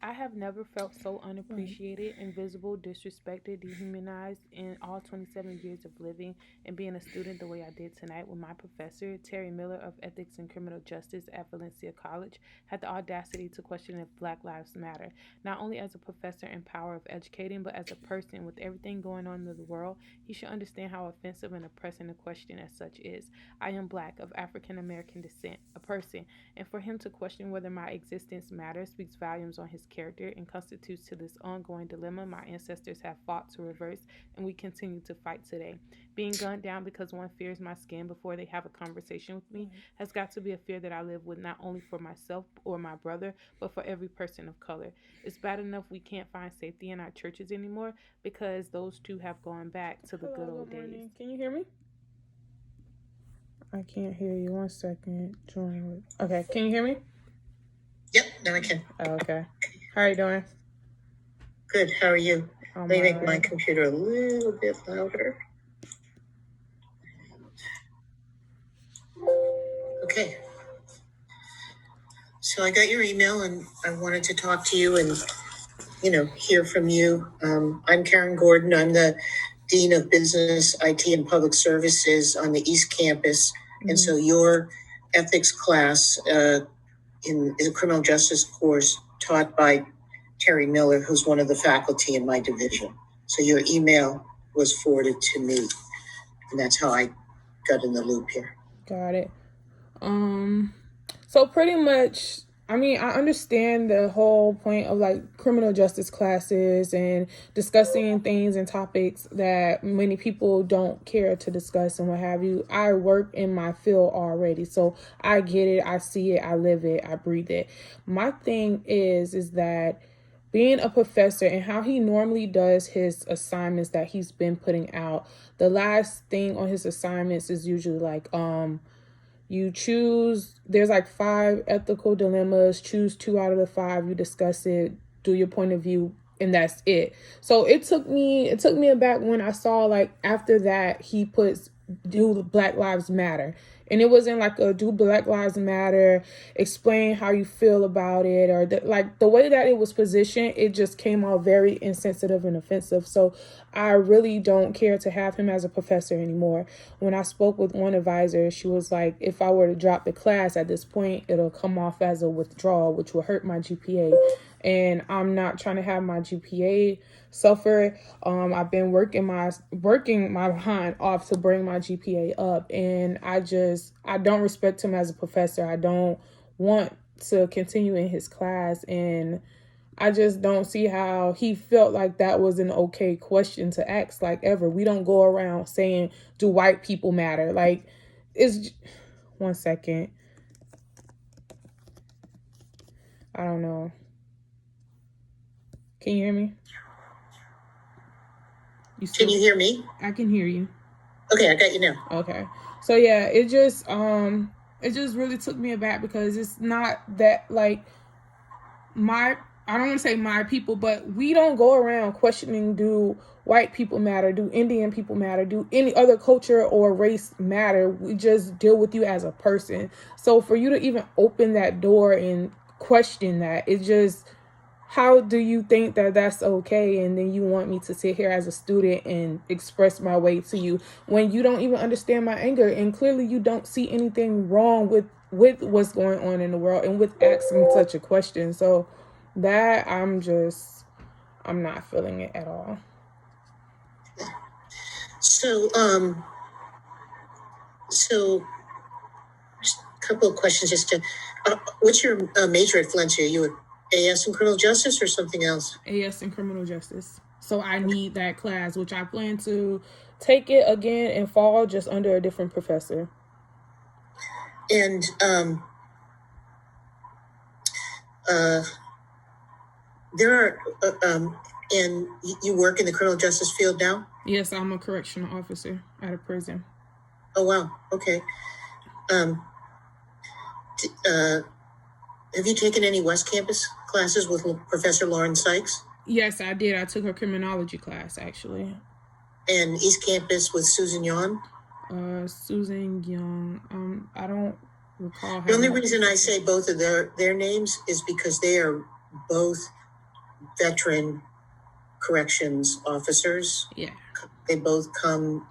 I have never felt so unappreciated, invisible, disrespected, dehumanized in all 27 years of living and being a student the way I did tonight when my professor, Terry Miller of Ethics and Criminal Justice at Valencia College, had the audacity to question if Black Lives Matter, not only as a professor in power of educating, but as a person with everything going on in the world. He should understand how offensive and oppressing a question as such is. I am Black, of African American descent, a person, and for him to question whether my existence matters speaks volumes on his character and constitutes to this ongoing dilemma my ancestors have fought to reverse and we continue to fight today. Being gunned down because one fears my skin before they have a conversation with me has got to be a fear that I live with not only for myself or my brother, but for every person of color. It's bad enough we can't find safety in our churches anymore because those two have gone back to the good Hello, old good morning. days. Can you hear me? I can't hear you. 1 second. Join with. Okay, can you hear me? Yep, now I can. Oh, okay. How are you doing? Good. How are you? I'm Let me make alright. my computer a little bit louder. Okay. So I got your email and I wanted to talk to you and, hear from you. I'm Karen Gordon. I'm the Dean of Business, IT, and Public Services on the East Campus. Mm-hmm. And so your ethics class is a criminal justice course taught by Terry Miller, who's one of the faculty in my division. So your email was forwarded to me, and that's how I got in the loop here. Got it. So pretty much, I mean, I understand the whole point of like criminal justice classes and discussing things and topics that many people don't care to discuss and what have you. I work in my field already, so I get it, I see it, I live it, I breathe it. My thing is that being a professor and how he normally does his assignments that he's been putting out, the last thing on his assignments is usually like, you choose, there's like 5 ethical dilemmas, choose 2 out of the 5, you discuss it, do your point of view, and that's it. So it took me aback when I saw like after that he puts do Black Lives Matter. And it wasn't like a do Black Lives Matter, explain how you feel about it, or like the way that it was positioned, it just came out very insensitive and offensive. So I really don't care to have him as a professor anymore. When I spoke with one advisor, she was like, if I were to drop the class at this point, it'll come off as a withdrawal, which will hurt my GPA. And I'm not trying to have my GPA suffer. I've been working my behind off to bring my GPA up, and I don't respect him as a professor. I don't want to continue in his class, and I just don't see how he felt like that was an okay question to ask. Like ever, we don't go around saying, "Do white people matter?" Like, it's 1 second. I don't know. Can you hear me? Can you hear me? I can hear you. Okay, I got you now. Okay. So yeah, it just really took me aback because it's not that like I don't want to say my people, but we don't go around questioning, do white people matter, do Indian people matter, do any other culture or race matter. We just deal with you as a person. So for you to even open that door and question that, it just, how do you think that that's okay? And then you want me to sit here as a student and express my way to you when you don't even understand my anger, and clearly you don't see anything wrong with what's going on in the world and with asking such a question. So that I'm not feeling it at all. So just a couple of questions just to what's your major at Valencia? Are you at AS in criminal justice or something else? AS in criminal justice. So I need that class, which I plan to take it again in fall, just under a different professor. And there are and you work in the criminal justice field now? Yes, I'm a correctional officer at a prison. Oh wow, okay. Have you taken any West Campus classes with Professor Lauren Sykes? Yes, I did. I took her criminology class, actually. And East Campus with Susan Yon? Susan Young. I don't recall. The only reason I say both of their names is because they are both veteran corrections officers. Yeah. They both come,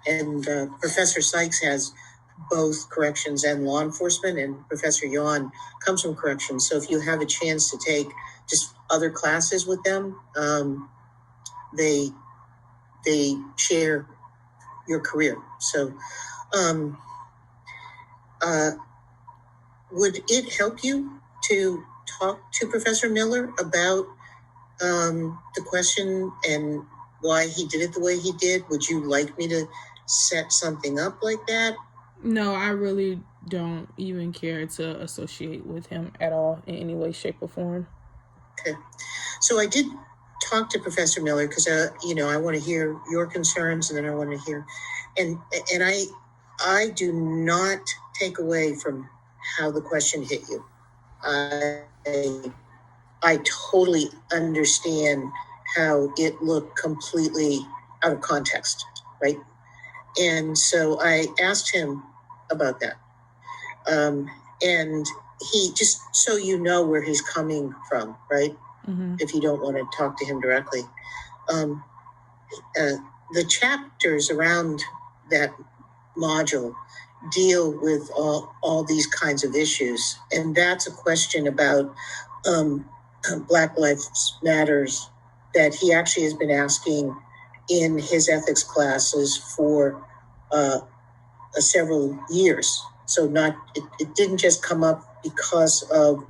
and Professor Sykes has both corrections and law enforcement, and Professor Yuan comes from corrections. So if you have a chance to take just other classes with them, they share your career. So would it help you to talk to Professor Miller about the question and why he did it the way he did? Would you like me to set something up like that? No, I really don't even care to associate with him at all in any way, shape, or form. Okay. So I did talk to Professor Miller because, I want to hear your concerns, and then I want to hear, and I do not take away from how the question hit you. I totally understand how it looked completely out of context, right? And so I asked him about that. And he, just so you know where he's coming from, right? Mm-hmm. If you don't want to talk to him directly. The chapters around that module deal with all these kinds of issues. And that's a question about Black Lives Matters that he actually has been asking in his ethics classes for several years. So it didn't just come up because of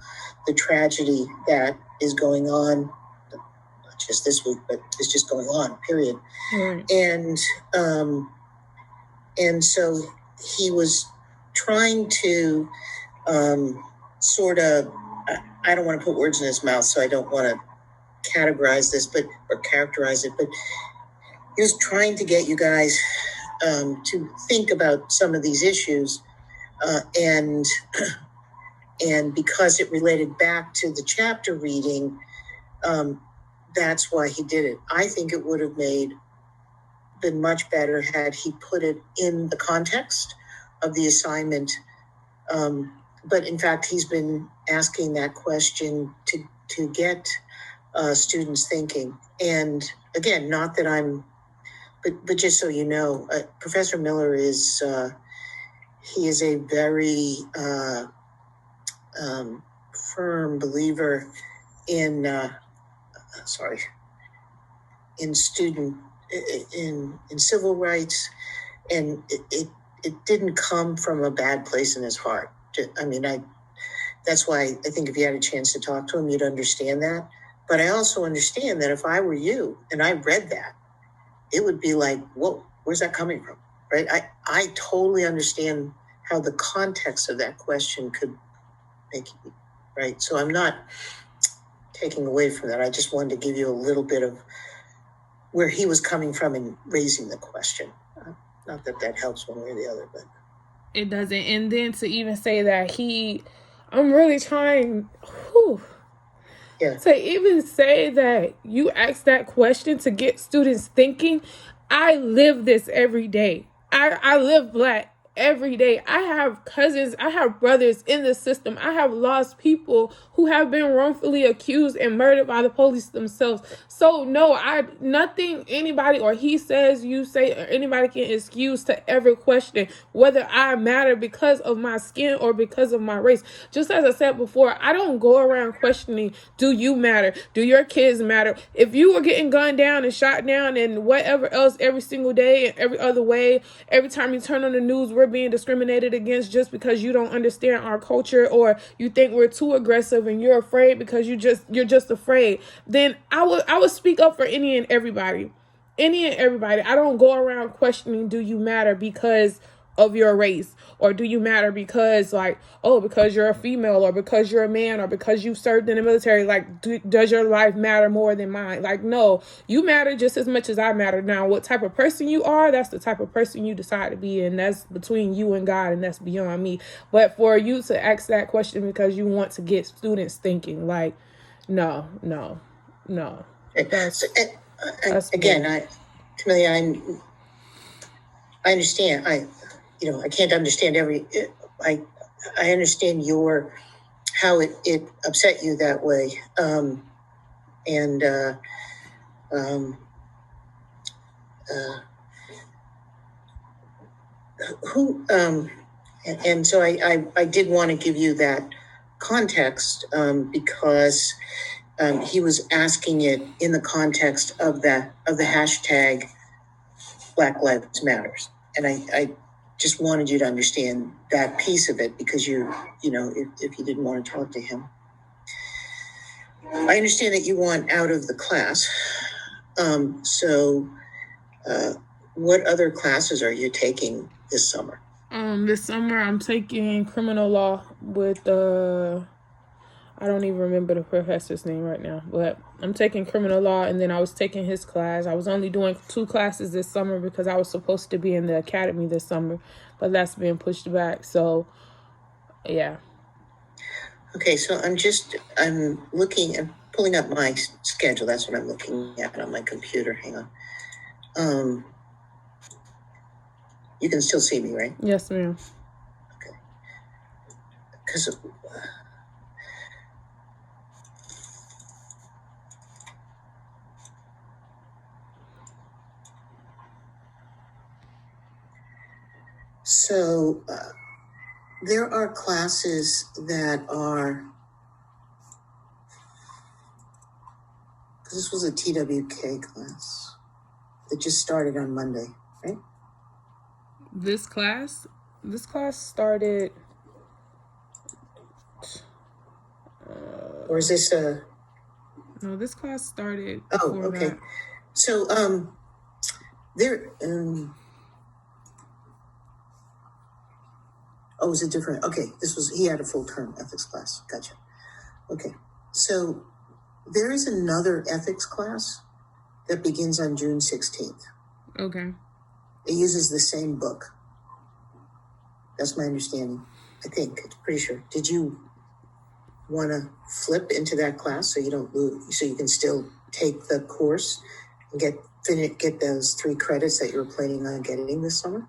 the tragedy that is going on, not just this week, but it's just going on, period. Right. And so he was trying to sort of, I don't want to put words in his mouth, so I don't want to categorize this, or characterize it, but he was trying to get you guys to think about some of these issues, and because it related back to the chapter reading, that's why he did it. I think it would have been much better had he put it in the context of the assignment. But in fact, he's been asking that question to get students thinking. And again, not that I'm, but just so you know, Professor Miller is he is a very firm believer in student in civil rights, and it didn't come from a bad place in his heart. I mean, that's why I think if you had a chance to talk to him, you'd understand that. But I also understand that if I were you and I read that, it would be like, whoa, where's that coming from? Right? I totally understand how the context of that question could make you, right? So I'm not taking away from that. I just wanted to give you a little bit of where he was coming from in raising the question. Not that helps one way or the other, but it doesn't. And then to even say that I'm really trying, to even say that you asked that question to get students thinking. I live this every day. I live Black every day. I have cousins, I have brothers in the system. I have lost people who have been wrongfully accused and murdered by the police themselves. So no, nothing anybody or he says, you say, or anybody can excuse to ever question whether I matter because of my skin or because of my race. Just as I said before, I don't go around questioning, do you matter? Do your kids matter? If you were getting gunned down and shot down and whatever else every single day and every other way, every time you turn on the news, we're being discriminated against just because you don't understand our culture, or you think we're too aggressive and you're afraid because you're just afraid, then I would speak up for any and everybody. I don't go around questioning, do you matter because of your race, or do you matter because because you're a female, or because you're a man, or because you served in the military. Does your life matter more than mine? No, you matter just as much as I matter. Now, what type of person you are, that's the type of person you decide to be, and that's between you and God, and that's beyond me. But for you to ask that question because you want to get students thinking, no. That's again, Camelia, I understand. I can't understand I understand how it upset you that way. And um, who and so I did want to give you that context because he was asking it in the context of the hashtag Black Lives Matters, and I just wanted you to understand that piece of it because if you didn't want to talk to him. I understand that you want out of the class. So what other classes are you taking this summer? This summer I'm taking criminal law with I don't even remember the professor's name right now, but I'm taking criminal law, and then I was taking his class. I was only doing 2 classes this summer because I was supposed to be in the academy this summer, but that's been pushed back. So, yeah. Okay, so I'm pulling up my schedule. That's what I'm looking at on my computer. Hang on. You can still see me, right? Yes, ma'am. Okay. Because so there are classes that are. This was a TWK class that just started on Monday, right? This class started. Or is this a? No, this class started. Oh, okay. That. So there. Oh, is it different? Okay, he had a full term ethics class. Gotcha. Okay, so there is another ethics class that begins on June 16th. Okay. It uses the same book. That's my understanding. I think. I'm pretty sure. Did you want to flip into that class so you don't lose, so you can still take the course and get those 3 credits that you were planning on getting this summer?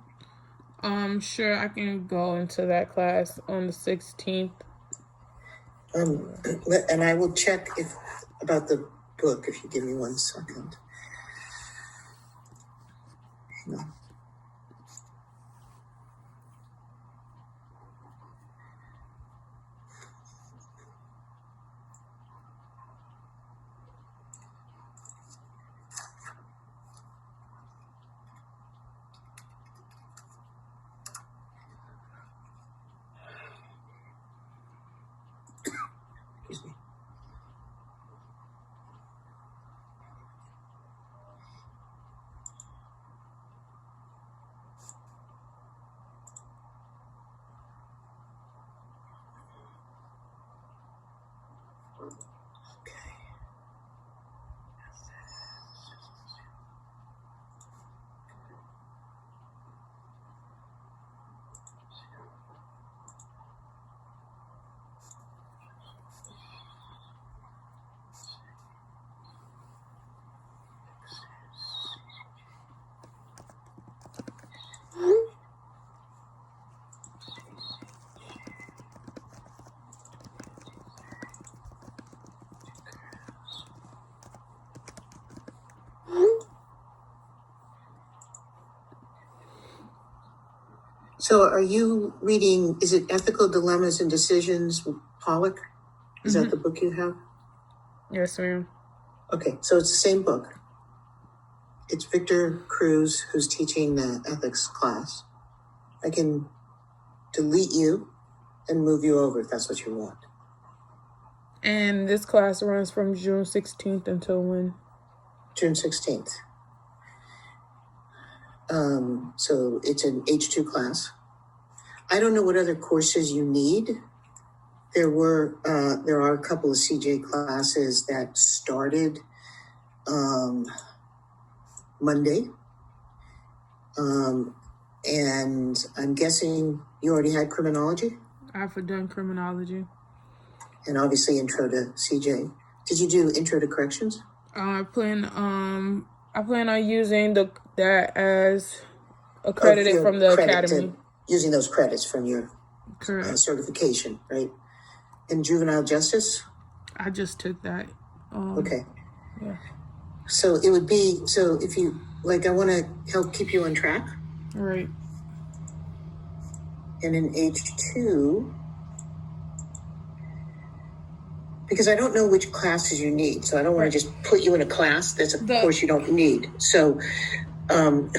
Sure, I can go into that class on the 16th. And I will check about the book if you give me 1 second. Hang on. Excuse me. So are you reading, is it Ethical Dilemmas and Decisions, Pollock? Is that the book you have? Yes, ma'am. Okay, so it's the same book. It's Victor Cruz who's teaching the ethics class. I can delete you and move you over if that's what you want. And this class runs from June 16th until when? June 16th. So it's an H2 class. I don't know what other courses you need. There are a couple of CJ classes that started Monday. And I'm guessing you already had criminology? I've done criminology. And obviously intro to CJ. Did you do intro to corrections? I plan on using that as accredited from the academy. Using those credits from your certification, right? And juvenile justice? I just took that. Okay. Yeah. So it would be, so if you, like, I want to help keep you on track. Right. And in H2, because I don't know which classes you need, so I don't want Right. to just put you in a class that's a The- course you don't need. So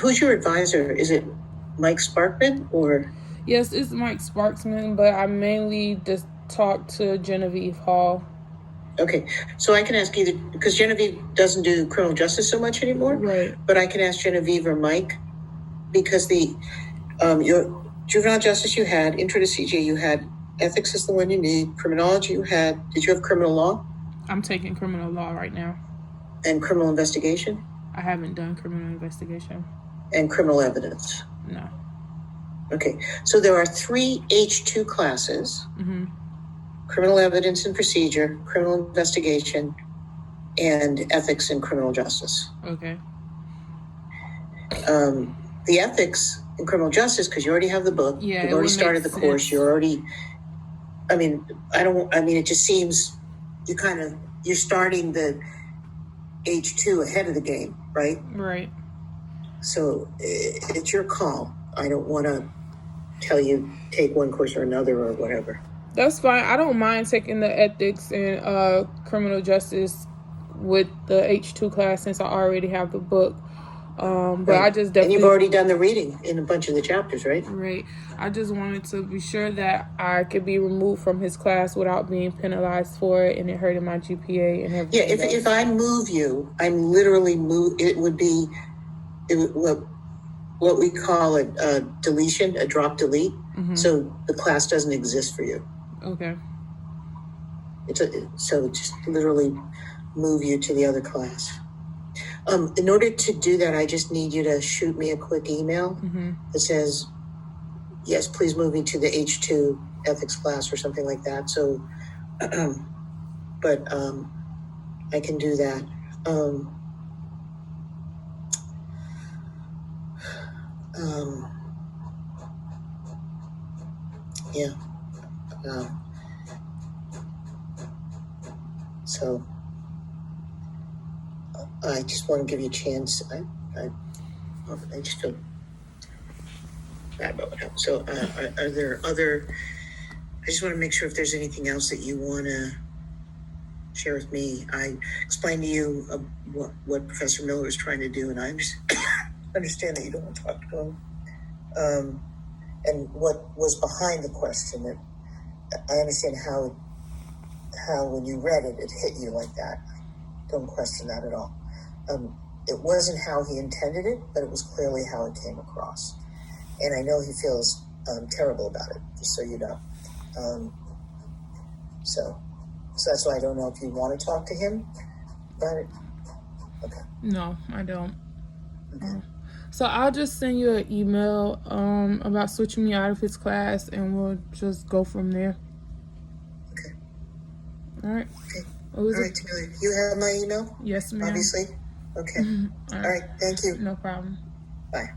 who's your advisor? Is it Mike Sparkman or? Yes, it's Mike Sparksman, but I mainly just talk to Genevieve Hall. Okay, so I can ask either, because Genevieve doesn't do criminal justice so much anymore, Right. but I can ask Genevieve or Mike, because the your juvenile justice you had, intro to CJ you had, ethics is the one you need, criminology you had, did you have criminal law? I'm taking criminal law right now. And criminal investigation? I haven't done criminal investigation. And criminal evidence? No. Okay, so there are 3 H2 classes. Mm-hmm. Criminal evidence and procedure, criminal investigation, and ethics in criminal justice. Okay. The ethics in criminal justice, because you already have the book, Yeah, you've already started the course, you're already, it just seems you're starting the H2 ahead of the game, right? Right. So it's your call. I don't want to tell you take one course or another or whatever. That's fine. I don't mind taking the ethics and criminal justice with the H2 class since I already have the book. But right. I just definitely... And you've already done the reading in a bunch of the chapters, right? Right. I just wanted to be sure that I could be removed from his class without being penalized for it and it hurting my GPA and everything. Yeah, if I move you, I'm literally it would be what we call a deletion, a drop delete. Mm-hmm. So the class doesn't exist for you. Okay. So just literally move you to the other class. In order to do that, I just need you to shoot me a quick email that says, yes, please move me to the H2 ethics class or something like that. So, but I can do that. Yeah. So I just want to give you a chance. I just feel bad about what happened. So are there other, I just want to make sure if there's anything else that you want to share with me. I explained to you what Professor Miller was trying to do, and I understand that you don't want to talk to him. And what was behind the question, that I understand how when you read it, it hit you like that. Don't question that at all. It wasn't how he intended it, but it was clearly how it came across. And I know he feels terrible about it, just so you know. So that's why I don't know if you want to talk to him about it. Okay. No, I don't. Okay. So I'll just send you an email about switching me out of his class, and we'll just go from there. Okay. All right. Okay. All right, Tamelia. You have my email? Yes, ma'am. Obviously. Okay. All right. Thank you. No problem. Bye.